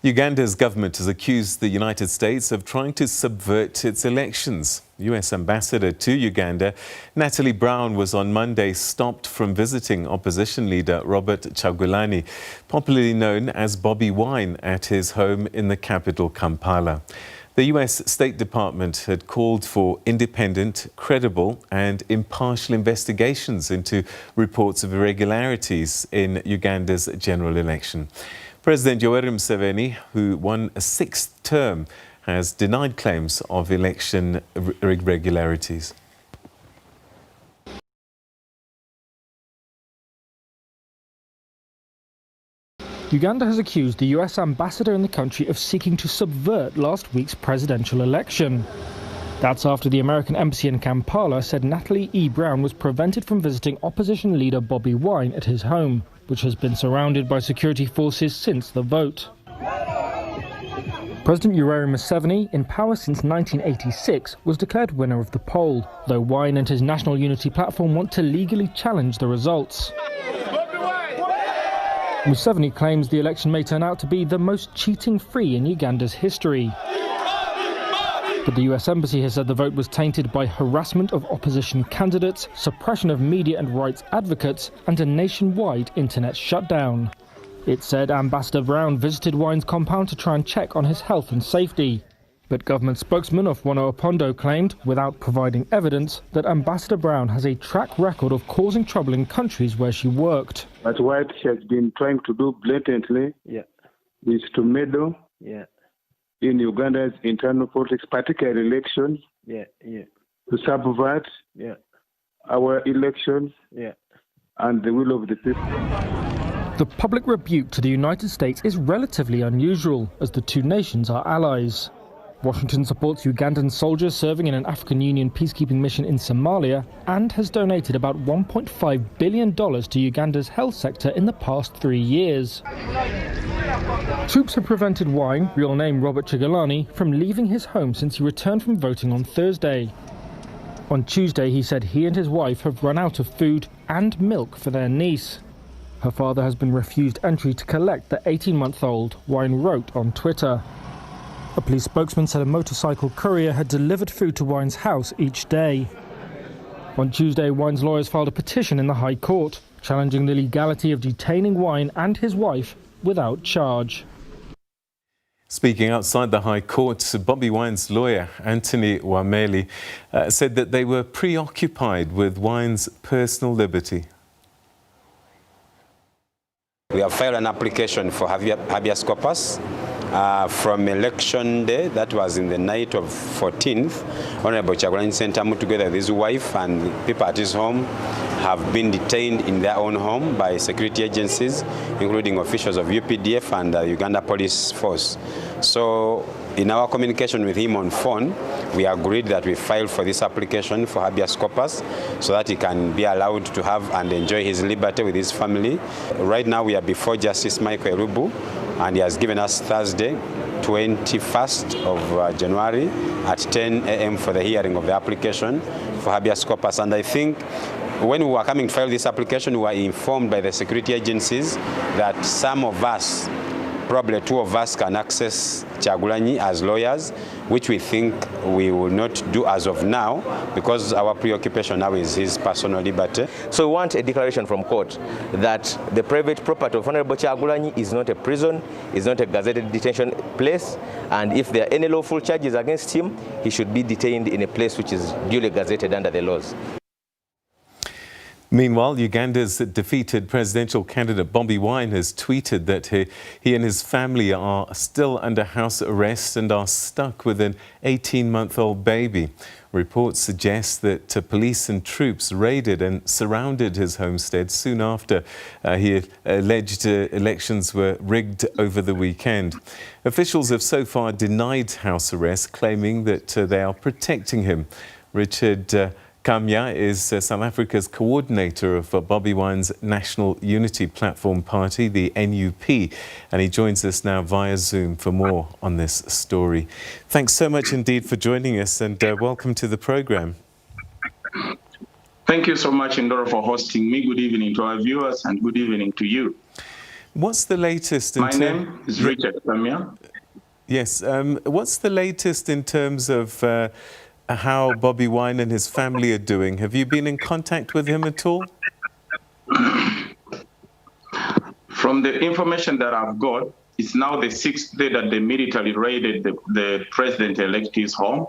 Uganda's government has accused the United States of trying to subvert its elections. US Ambassador to Uganda, Natalie Brown, was on Monday stopped from visiting opposition leader Robert Kyagulanyi, popularly known as Bobi Wine, at his home in the capital, Kampala. The US State Department had called for independent, credible and impartial investigations into reports of irregularities in Uganda's general election. President Yoweri Museveni, who won a sixth term, has denied claims of election irregularities. Uganda has accused the US ambassador in the country of seeking to subvert last week's presidential election. That's after the American embassy in Kampala said Natalie E. Brown was prevented from visiting opposition leader Bobi Wine at his home, which has been surrounded by security forces since the vote. President Yoweri Museveni, in power since 1986, was declared winner of the poll, though Wine and his National Unity platform want to legally challenge the results. Museveni claims the election may turn out to be the most cheating-free in Uganda's history. But the US Embassy has said the vote was tainted by harassment of opposition candidates, suppression of media and rights advocates, and a nationwide internet shutdown. It said Ambassador Brown visited Wine's compound to try and check on his health and safety. But government spokesman Ofwono Opondo claimed, without providing evidence, that Ambassador Brown has a track record of causing trouble in countries where she worked. But what she has been trying to do blatantly is to meddle in Uganda's internal politics, particularly elections, to subvert our elections and the will of the people. The public rebuke to the United States is relatively unusual, as the two nations are allies. Washington supports Ugandan soldiers serving in an African Union peacekeeping mission in Somalia and has donated about $1.5 billion to Uganda's health sector in the past 3 years. Troops have prevented Wine, real name Robert Kyagulanyi, from leaving his home since he returned from voting on Thursday. On Tuesday, he said he and his wife have run out of food and milk for their niece. Her father has been refused entry to collect the 18-month-old, Wine wrote on Twitter. A police spokesman said a motorcycle courier had delivered food to Wine's house each day. On Tuesday, Wine's lawyers filed a petition in the High Court, challenging the legality of detaining Wine and his wife without charge. Speaking outside the High Court, Bobi Wine's lawyer, Anthony Wameli, said that they were preoccupied with Wine's personal liberty. We have filed an application for habeas corpus from election day, that was in the night of 14th. Honorable Kyagulanyi Ssentamu, together with his wife and people at his home, have been detained in their own home by security agencies, including officials of UPDF and the Uganda Police Force. So, in our communication with him on phone, we agreed that we file for this application for habeas corpus so that he can be allowed to have and enjoy his liberty with his family. Right now we are before Justice Michael Erubu, and he has given us Thursday, 21st of January at 10 a.m. for the hearing of the application for habeas corpus. And I think when we were coming to file this application, we were informed by the security agencies that some of us, probably two of us, can access Kyagulanyi as lawyers, which we think we will not do as of now because our preoccupation now is his personal liberty. So we want a declaration from court that the private property of Honorable Kyagulanyi is not a prison, is not a gazetted detention place, and if there are any lawful charges against him, he should be detained in a place which is duly gazetted under the laws. Meanwhile, Uganda's defeated presidential candidate Bobi Wine has tweeted that he and his family are still under house arrest and are stuck with an 18-month-old baby. Reports suggest that police and troops raided and surrounded his homestead soon after he alleged elections were rigged over the weekend. Officials have so far denied house arrest, claiming that they are protecting him. Richard Kamya is South Africa's coordinator of Bobi Wine's National Unity Platform Party, the NUP, and he joins us now via Zoom for more on this story. Thanks so much indeed for joining us, and welcome to the programme. Thank you so much, Indoro, for hosting me. Good evening to our viewers and good evening to you. What's the latest? My name is Richard Samia. Yes. What's the latest in terms of how Bobi Wine and his family are doing? Have you been in contact with him at all? From the information that I've got, it's now the 6th day that the military raided the president-elect's home.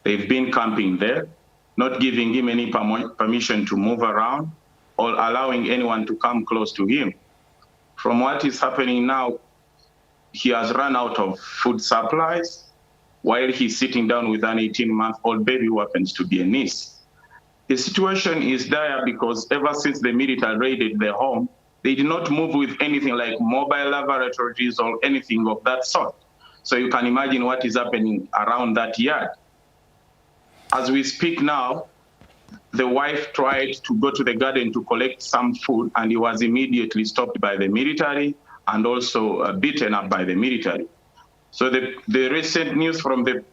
They've been camping there, not giving him any permission to move around or allowing anyone to come close to him. From what is happening now, he has run out of food supplies while he's sitting down with an 18-month-old baby who happens to be a niece. The situation is dire because ever since the military raided their home, they did not move with anything like mobile laboratories or anything of that sort. So you can imagine what is happening around that yard. As we speak now, the wife tried to go to the garden to collect some food, and he was immediately stopped by the military and also beaten up by the military. So the recent news from the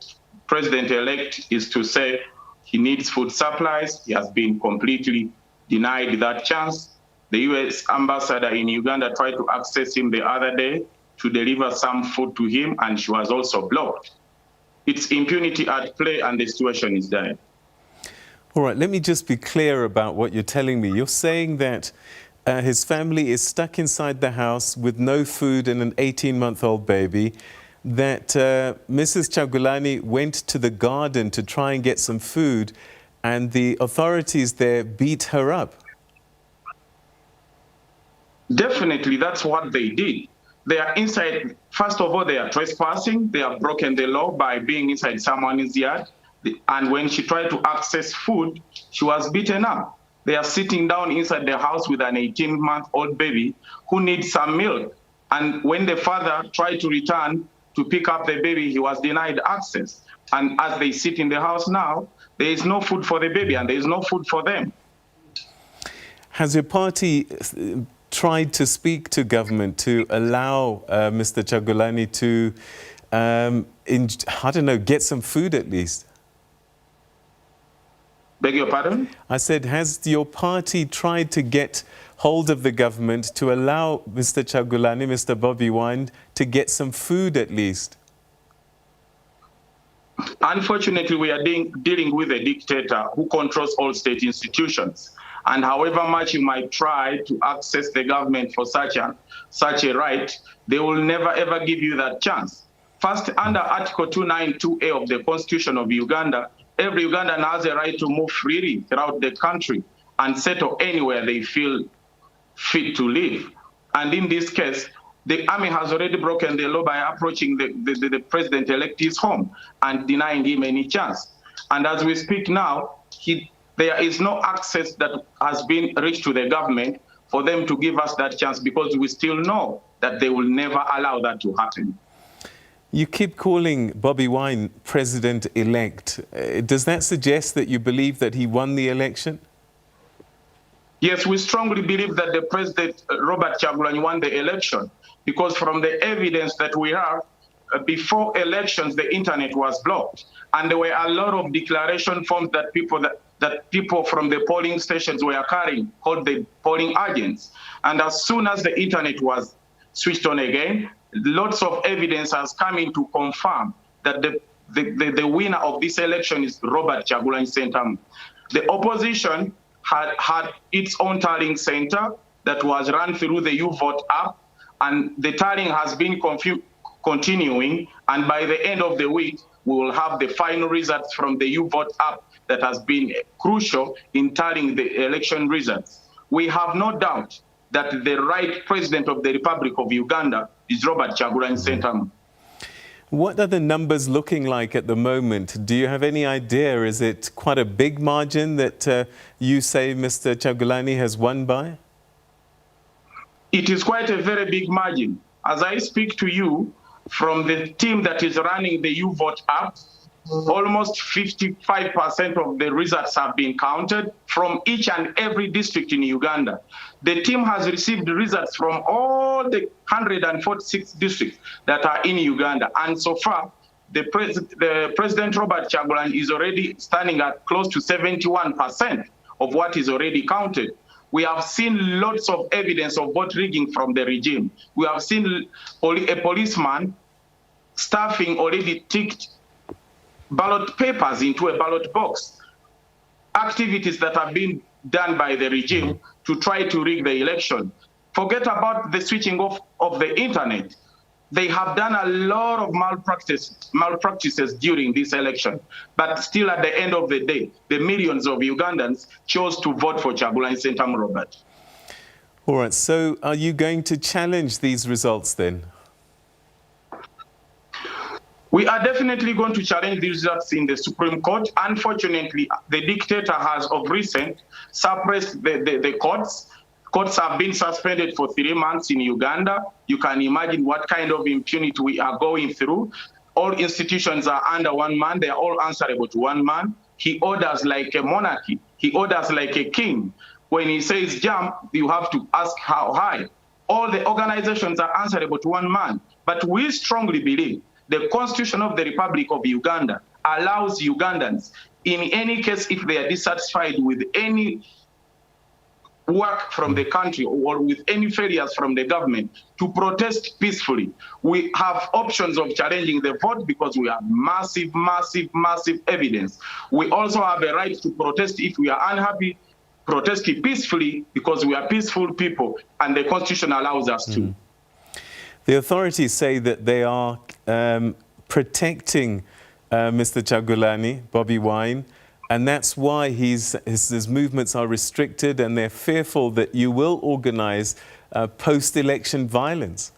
president-elect is to say he needs food supplies. He has been completely denied that chance. The U.S. ambassador in Uganda tried to access him the other day to deliver some food to him, and she was also blocked. It's impunity at play, and the situation is dire. All right, let me just be clear about what you're telling me. You're saying that his family is stuck inside the house with no food and an 18-month-old baby, that Mrs. Kyagulanyi went to the garden to try and get some food, and the authorities there beat her up. Definitely, that's what they did. They are inside. First of all, they are trespassing. They have broken the law by being inside someone's yard. And when she tried to access food, she was beaten up. They are sitting down inside the house with an 18-month-old baby who needs some milk. And when the father tried to return to pick up the baby, he was denied access. And as they sit in the house now, there is no food for the baby and there is no food for them. Has your party tried to speak to government to allow Mr. Kyagulanyi to, I don't know, get some food at least? Beg your pardon? I said, has your party tried to get hold of the government to allow Mr. Kyagulanyi, Mr. Bobi Wine, to get some food at least? Unfortunately, we are dealing with a dictator who controls all state institutions. And however much you might try to access the government for such a right, they will never ever give you that chance. First, under Article 292A of the Constitution of Uganda, every Ugandan has a right to move freely throughout the country and settle anywhere they feel fit to live. And in this case, the army has already broken the law by approaching the president-elect's home and denying him any chance. And as we speak now, there is no access that has been reached to the government for them to give us that chance, because we still know that they will never allow that to happen. You keep calling Bobi Wine president-elect. Does that suggest that you believe that he won the election? Yes, we strongly believe that the President Robert Kyagulanyi won the election, because from the evidence that we have, before elections, the internet was blocked. And there were a lot of declaration forms that people from the polling stations were carrying, called the polling agents. And as soon as the internet was switched on again, lots of evidence has come in to confirm that the winner of this election is Robert Kyagulanyi Ssentamu. The opposition had its own tallying center that was run through the YouVote app, and the tallying has been continuing, and by the end of the week, we will have the final results from the YouVote app that has been crucial in tallying the election results. We have no doubt that the right president of the Republic of Uganda is Robert Kyagulanyi Ssentamu. What are the numbers looking like at the moment? Do you have any idea? Is it quite a big margin that you say Mr. Kyagulanyi has won by? It is quite a very big margin. As I speak to you, from the team that is running the YouVote app, almost 55% of the results have been counted from each and every district in Uganda. The team has received results from all the 146 districts that are in Uganda. And so far, the President Robert Kyagulanyi is already standing at close to 71% of what is already counted. We have seen lots of evidence of vote rigging from the regime. We have seen a policeman stuffing already ticked ballot papers into a ballot box. Activities that have been done by the regime to try to rig the election. Forget about the switching off of the internet. They have done a lot of malpractices during this election. But still, at the end of the day, the millions of Ugandans chose to vote for Kyagulanyi Ssentamu Robert. All right, so are you going to challenge these results then? We are definitely going to challenge these results in the Supreme Court. Unfortunately, the dictator has of recent suppressed the courts. Courts have been suspended for 3 months in Uganda. You can imagine what kind of impunity we are going through. All institutions are under one man. They are all answerable to one man. He orders like a monarchy. He orders like a king. When he says jump, you have to ask how high. All the organizations are answerable to one man. But we strongly believe the Constitution of the Republic of Uganda allows Ugandans, in any case, if they are dissatisfied with any work from the country or with any failures from the government, to protest peacefully. We have options of challenging the vote because we have massive evidence. We also have a right to protest if we are unhappy, protest peacefully because we are peaceful people and the Constitution allows us to. The authorities say that they are protecting Mr. Kyagulanyi, Bobi Wine, and that's why his movements are restricted, and they're fearful that you will organize post-election violence.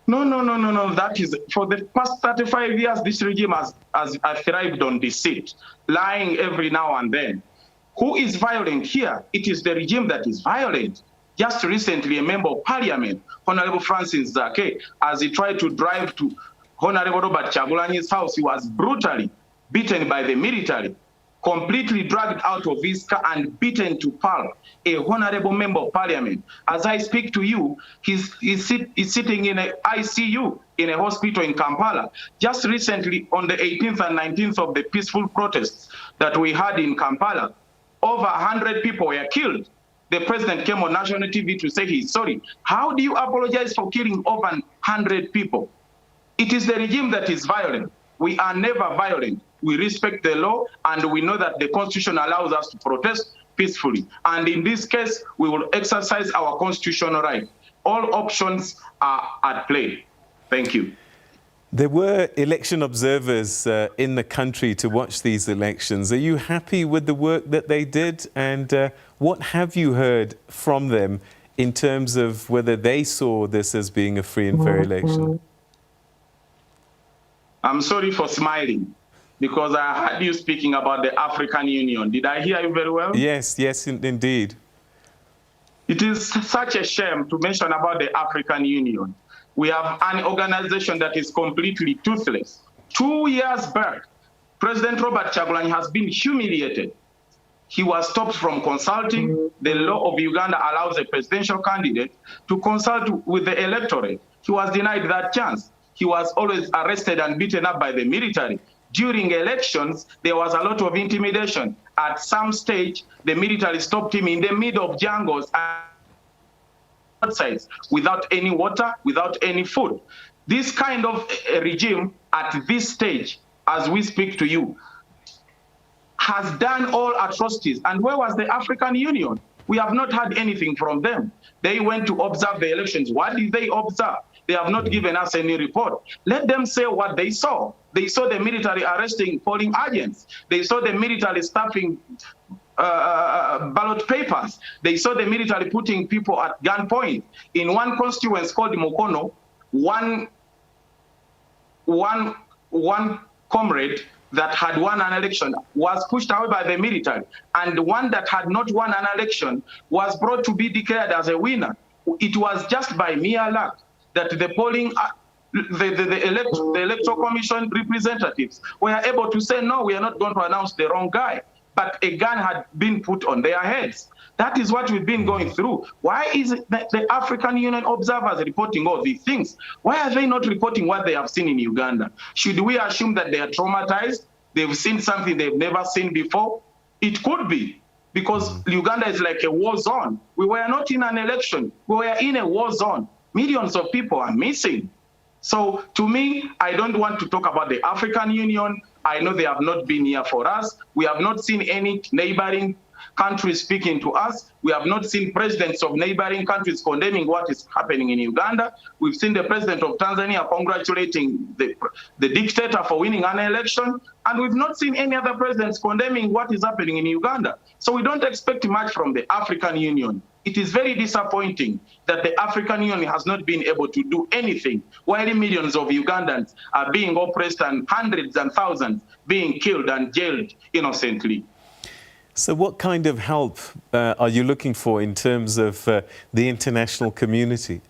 No. That is, for the past 35 years, this regime has thrived on deceit, lying every now and then. Who is violent here? It is the regime that is violent. Just recently, a member of parliament, Honorable Francis Zake, as he tried to drive to Honorable Robert Kyagulanyi's house, he was brutally beaten by the military, completely dragged out of his car and beaten to pulp. A honorable member of parliament. As I speak to you, he's sitting in an ICU in a hospital in Kampala. Just recently, on the 18th and 19th of the peaceful protests that we had in Kampala, over 100 people were killed. The president came on national TV to say he's sorry. How do you apologize for killing over 100 people? It is the regime that is violent. We are never violent. We respect the law, and we know that the Constitution allows us to protest peacefully. And in this case, we will exercise our constitutional right. All options are at play. Thank you. There were election observers in the country to watch these elections. Are you happy with the work that they did? And what have you heard from them in terms of whether they saw this as being a free and fair election? I'm sorry for smiling, because I heard you speaking about the African Union. Did I hear you very well? Yes, indeed. It is such a shame to mention about the African Union. We have an organization that is completely toothless. 2 years back, President Robert Kyagulanyi has been humiliated. He was stopped from consulting. The law of Uganda allows a presidential candidate to consult with the electorate. He was denied that chance. He was always arrested and beaten up by the military. During elections, there was a lot of intimidation. At some stage, the military stopped him in the middle of jungles outside, without any water, without any food. This kind of regime at this stage, as we speak to you, has done all atrocities. And where was the African Union? We have not heard anything from them. They went to observe the elections. What did they observe? They have not given us any report. Let them say what they saw. They saw the military arresting polling agents. They saw the military stuffing ballot papers. They saw the military putting people at gunpoint. In one constituency called Mukono, one comrade that had won an election was pushed away by the military, and the one that had not won an election was brought to be declared as a winner. It was just by mere luck that the polling, the electoral commission representatives were able to say, no, we are not going to announce the wrong guy. But a gun had been put on their heads. That is what we've been going through. Why is it that the African Union observers reporting all these things? Why are they not reporting what they have seen in Uganda? Should we assume that they are traumatized? They've seen something they've never seen before? It could be. because Uganda is like a war zone. We were not in an election. We were in a war zone. Millions of people are missing. So to me, I don't want to talk about the African Union. I know they have not been here for us. We have not seen any neighboring countries speaking to us. We have not seen presidents of neighboring countries condemning what is happening in Uganda. We've seen the president of Tanzania congratulating the dictator for winning an election. And we've not seen any other presidents condemning what is happening in Uganda. So we don't expect much from the African Union. It is very disappointing that the African Union has not been able to do anything, while millions of Ugandans are being oppressed and hundreds and thousands being killed and jailed innocently. So what kind of help are you looking for in terms of the international community?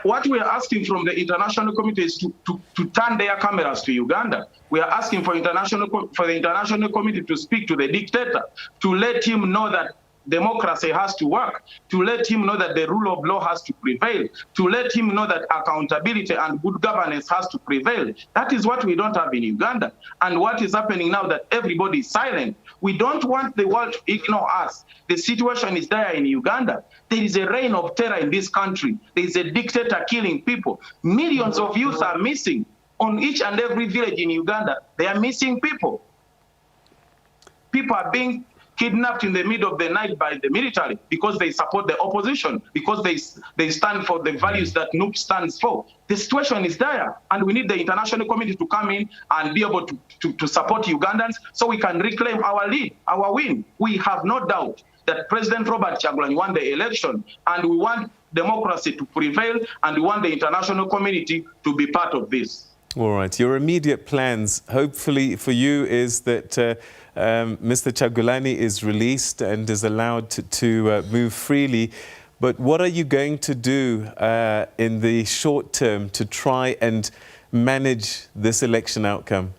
What we are asking from the international community is to turn their cameras to Uganda. We are asking for the international community to speak to the dictator, to let him know that democracy has to work, to let him know that the rule of law has to prevail, to let him know that accountability and good governance has to prevail. That is what we don't have in Uganda. And what is happening now that everybody is silent. We don't want the world to ignore us. The situation is dire in Uganda. There is a reign of terror in this country. There is a dictator killing people. Millions of youth are missing. On each and every village in Uganda, they are missing people. People are being kidnapped in the middle of the night by the military because they support the opposition, because they stand for the values that NUP stands for. The situation is dire, and we need the international community to come in and be able to support Ugandans so we can reclaim our lead, our win. We have no doubt that President Robert Kyagulanyi won the election, and we want democracy to prevail, and we want the international community to be part of this. All right. Your immediate plans, hopefully for you, is that Mr. Kyagulanyi is released and is allowed to move freely. But what are you going to do in the short term to try and manage this election outcome?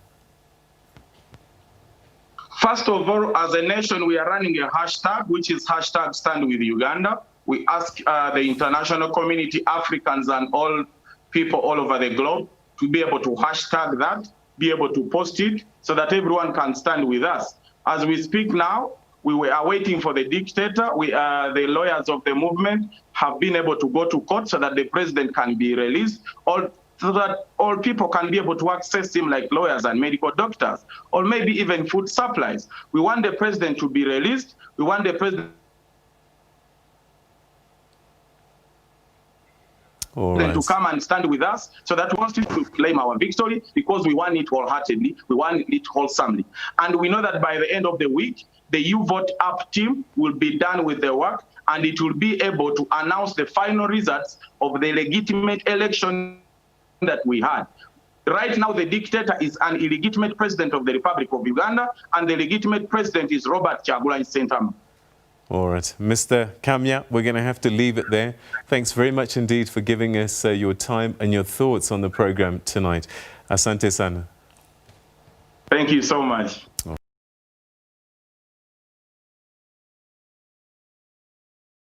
First of all, as a nation, we are running a hashtag, which is hashtag Stand With Uganda. We ask the international community, Africans and all people all over the globe to be able to hashtag that, be able to post it so that everyone can stand with us. As we speak now, we are waiting for the dictator. The lawyers of the movement have been able to go to court so that the president can be released, so that all people can be able to access him like lawyers and medical doctors, or maybe even food supplies. We want the president to be released. We want the president to come and stand with us so that we want to claim our victory, because we want it wholeheartedly, we want it wholesomely. And we know that by the end of the week, the U-Vote app team will be done with their work, and it will be able to announce the final results of the legitimate election that we had. Right now, the dictator is an illegitimate president of the Republic of Uganda, and the legitimate president is Robert Kyagulanyi Ssentamu. All right. Mr. Kamya, we're going to have to leave it there. Thanks very much indeed for giving us your time and your thoughts on the program tonight. Asante sana. Thank you so much.